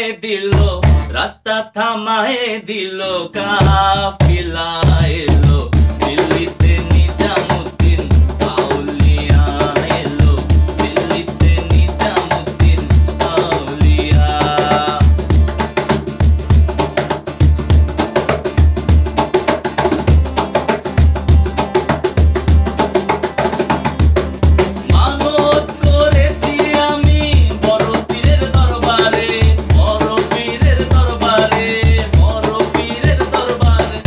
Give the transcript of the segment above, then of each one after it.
থামায়ে দিল, রাস্তা থামায়ে দিল, কাফিলা এলো দিল্লিতে নিজামুদ্দিন আউলিয়া এলো, দিল্লিতে নিজামুদ্দিন আউলিয়া। মানত করেছি আমি বড় পীরের দরবারে, বড় পীরের দরবারে, বড় পীরের দরবারে।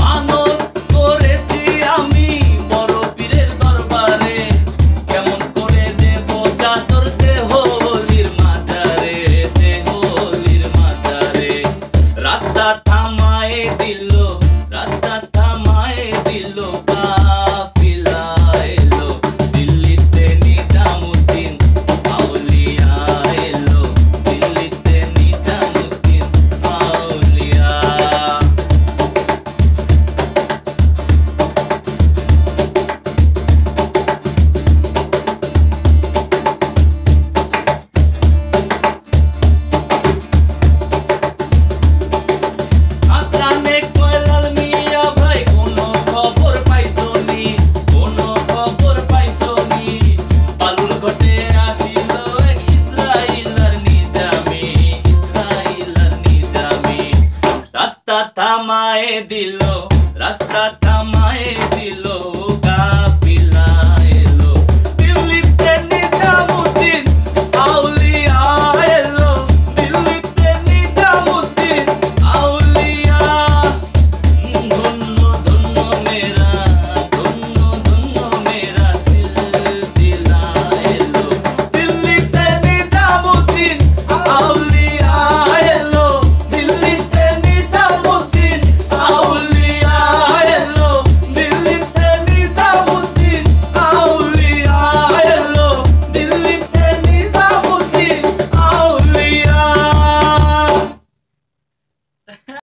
মানত করেছি আমি বড় পীরের দরবারে, কেমন করে দেব চাদর দেহলির মাজারে, দেহলির মাজারে। রাস্তা থামায়ে দিল, রাস্তা থামায়ে দিল, কাফিলা এলো দিল্লিতে নিজামুদ্দিন আউলিয়া এলো, দিল্লিতে নিজামুদ্দিন আউলিয়া। আসামে কয়লাল মিয়া ভাই কোনো খবর পাইছনি, কোনো খবর পাইছনি। বালুর ঘটে আসিল এক ইসরাইলার নিজামি, ইসরাইলার নিজামি। রাস্তা থামায়ে দিল, রাস্তা থামায়ে দিল,